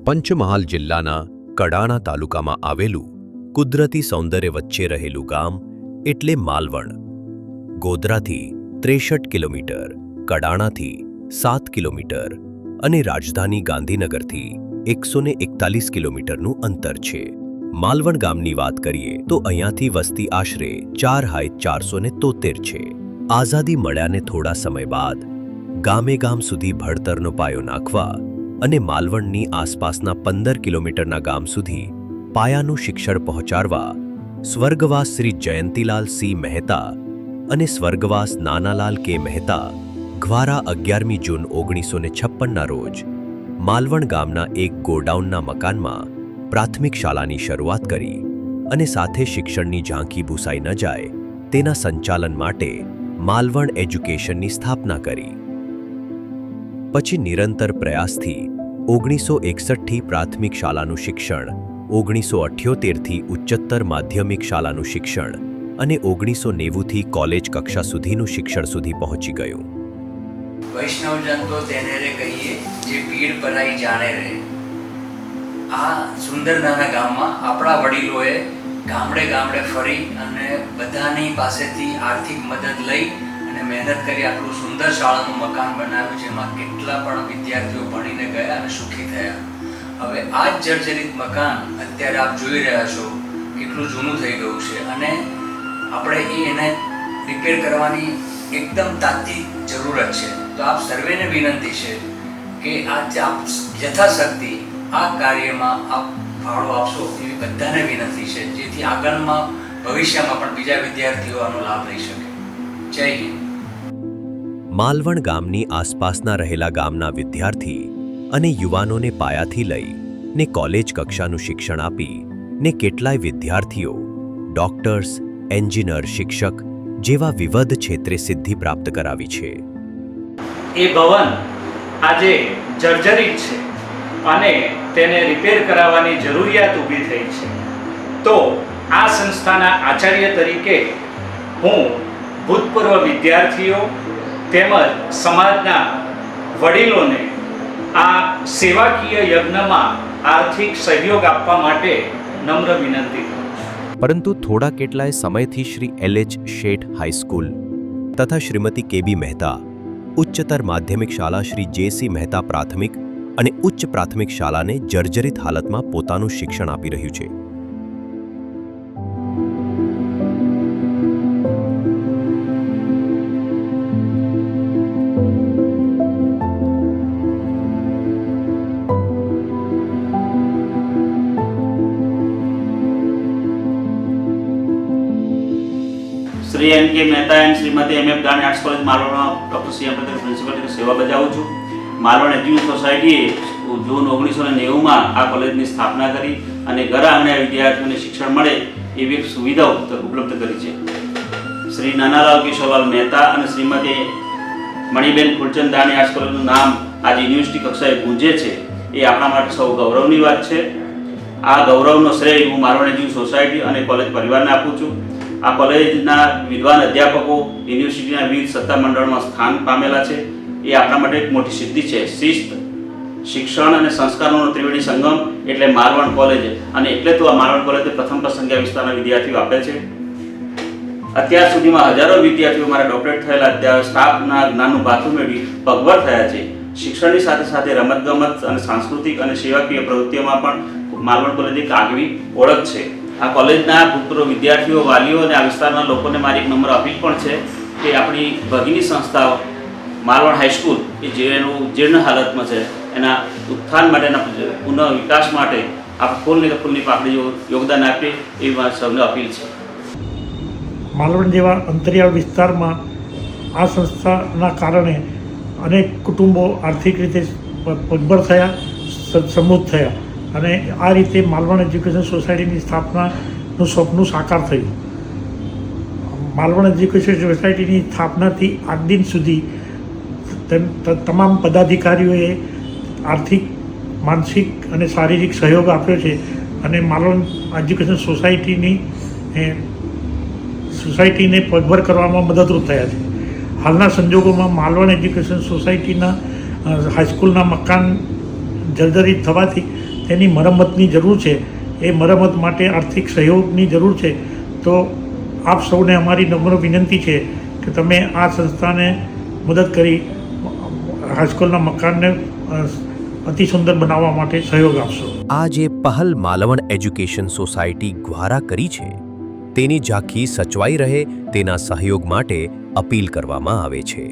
પંચમહાલ જિલ્લાના કડાણા તાલુકામાં આવેલું કુદરતી સૌંદર્ય વચ્ચે રહેલું ગામ એટલે માલવણ. ગોધરાથી 63 કિલોમીટર, કડાણાથી 7 કિલોમીટર અને રાજધાની ગાંધીનગરથી 141 કિલોમીટરનું અંતર છે. માલવણ ગામની વાત કરીએ તો અહીંયાથી વસ્તી આશરે 4,473 છે. આઝાદી મળ્યાને થોડા સમય બાદ ગામે ગામ સુધી ભણતરનો પાયો નાખવા અને માલવણની આસપાસના 15 કિલોમીટરના ગામ સુધી પાયાનું શિક્ષણ પહોંચાડવા સ્વર્ગવાસ શ્રી જયંતીલાલ સિંહ મહેતા અને સ્વર્ગવાસ નાનાલાલ કે મહેતા દ્વારા 11મી જૂન 1956ના રોજ માલવણ ગામના એક ગોડાઉનના મકાનમાં પ્રાથમિક શાળાની શરૂઆત કરી અને સાથે શિક્ષણની ઝાંખી ભૂસાઈ ન જાય તેના સંચાલન માટે માલવણ એજ્યુકેશનની સ્થાપના કરી. પછી નિરંતર પ્રયાસથી 1961થી પ્રાથમિક શાળાનું શિક્ષણ, 1978થી ઉચ્ચતર માધ્યમિક શાળાનું શિક્ષણ અને 1990થી કોલેજ કક્ષા સુધીનું શિક્ષણ સુધી પહોંચી ગયું. વૈષ્ણવજન તો તેને રે કહીએ જે પીડ પરાઈ જાણે રે. આ સુંદર નાના ગામમાં આપણા વડીલોએ ગામડે ગામડે ફરી અને બધાની પાસેથી આર્થિક મદદ લઈ અને મહેનત કરી આટલું સુંદર શાળાનું મકાન બનાવ્યું, જેમાં કેટલા પણ વિદ્યાર્થીઓ ભણીને ગયા અને સુખી થયા. હવે આ જ જર્જરિત મકાન અત્યારે આપ જોઈ રહ્યા છો કેટલું જૂનું થઈ ગયું છે અને આપણે એને રિપેર કરવાની એકદમ તાતી જરૂરત છે. તો આપ સર્વેને વિનંતી છે કે આપ યથાશક્તિ આ કાર્યમાં આપ ફાળો આપશો એવી બધાને વિનંતી છે, જેથી આગળમાં ભવિષ્યમાં પણ બીજા વિદ્યાર્થીઓ આનો લાભ લઈ શકે. જય હિન્દ. માલવણ ગામની આસપાસના રહેલા ગામના વિદ્યાર્થી અને યુવાનોને પાયાથી લઈ ને કોલેજ કક્ષાનું શિક્ષણ આપી ને કેટલાય વિદ્યાર્થીઓ ડોક્ટર્સ, એન્જિનિયર, શિક્ષક જેવા વિવિધ ક્ષેત્રે સિદ્ધિ પ્રાપ્ત કરાવી છે. એ ભવન આજે જર્જરિત છે અને તેને રિપેર કરાવવાની જરૂરિયાત ઊભી થઈ છે. તો આ સંસ્થાના આચાર્ય તરીકે હું ભૂતપૂર્વ વિદ્યાર્થીઓ તેમજ સમાજના વડીલોને આ સેવાકીય યજ્ઞમાં આર્થિક સહયોગ આપવા માટે નમ્ર વિનંતી કરું છું. પરંતુ થોડા કેટલાય સમયથી શ્રી LH શેઠ હાઈસ્કૂલ તથા શ્રીમતી KB મહેતા ઉચ્ચતર માધ્યમિક શાળા શ્રી JC મહેતા પ્રાથમિક અને ઉચ્ચ પ્રાથમિક શાળાને જર્જરિત હાલતમાં પોતાનું શિક્ષણ આપી રહ્યું છે. Shri NK Mehta and Shrimati MM Dani arts college માલવણમાં ડૉક્ટર CM પટેલ પ્રિન્સિપલ તરીકે સેવા બજાવું છું. માલવણ એજ્યુકેશન સોસાયટીએ જૂન 1990માં આ કોલેજની સ્થાપના કરી અને ઘર આંગણે વિદ્યાર્થીઓને શિક્ષણ મળે એવી એક સુવિધા ઉપલબ્ધ કરી છે. શ્રી નાનાલાલ કિશોરલાલ મહેતા અને શ્રીમતી મણિબેન ફૂલચંદ દાણી આર્ટ્સ કોલેજનું નામ આજે યુનિવર્સિટી કક્ષાએ ગુંજે છે એ આપણા માટે સૌ ગૌરવની વાત છે. આ ગૌરવનો શ્રેય હું માલવણ એજ્યુકેશન સોસાયટી અને કોલેજ પરિવારને આપું છું. આ કોલેજના વિદ્વાન અધ્યાપકો યુનિવર્સિટીના વિવિધ સત્તામંડળમાં સ્થાન પામેલા છે એ આપણા માટે એક મોટી સિદ્ધિ છે. શિસ્ત, શિક્ષણ અને સંસ્કારોનો ત્રિવેણી સંગમ એટલે માલવણ કોલેજ, અને એટલે તો આ માલવણ કોલેજે પ્રથમ પસંદગી આ વિસ્તારના વિદ્યાર્થીઓ આપે છે. અત્યાર સુધીમાં હજારો વિદ્યાર્થીઓ મારા ડોક્ટરેટ થયેલા સ્ટાફના જ્ઞાનનું ભાથું મેળવી પગભર થયા છે. શિક્ષણની સાથે સાથે રમતગમત અને સાંસ્કૃતિક અને સેવાકીય પ્રવૃત્તિઓમાં પણ માલવણ કોલેજ એક આગવી ઓળખ છે. આ કોલેજના ભૂતપૂર્વ વિદ્યાર્થીઓ, વાલીઓ અને આ વિસ્તારના લોકોને મારી એક નમ્ર અપીલ પણ છે કે આપણી ભગીની સંસ્થાઓ માલવણ હાઈસ્કૂલ એ જેનું જીર્ણ હાલતમાં છે એના ઉત્થાન માટેના પુનઃ વિકાસ માટે આપણે ફૂલની પાકડી યોગદાન આપીએ એવી મારી સૌને અપીલ છે. માલવણ જેવા અંતરિયાળ વિસ્તારમાં આ સંસ્થાના કારણે અનેક કુટુંબો આર્થિક રીતે પગભર થયા, સમૃદ્ધ થયા અને આ રીતે માલવણ એજ્યુકેશન સોસાયટીની સ્થાપનાનું સ્વપ્ન સાકાર થયું. માલવણ એજ્યુકેશન સોસાયટીની સ્થાપનાથી આજ દિન સુધી તમામ પદાધિકારીઓએ આર્થિક, માનસિક અને શારીરિક સહયોગ આપ્યો છે અને માલવણ એજ્યુકેશન સોસાયટીને પગભર કરવામાં મદદરૂપ થયા છે. હાલના સંજોગોમાં માલવણ એજ્યુકેશન સોસાયટીના હાઈસ્કૂલના મકાન જર્જરિત થવાથી તેની મરમ્મતની જરૂર છે. એ મરમ્મત માટે આર્થિક સહયોગની જરૂર છે. તો આપ સૌને અમારી નમ્ર વિનંતી છે કે તમે આ સંસ્થાને મદદ કરી હાઈસ્કૂલના મકાનને અતિ સુંદર બનાવવા માટે સહયોગ આપશો. આ જે પહેલ માલવણ એજ્યુકેશન સોસાયટી દ્વારા કરી છે તેની ઝાંખી સચવાઈ રહે તેના સહયોગ માટે અપીલ કરવામાં આવે છે.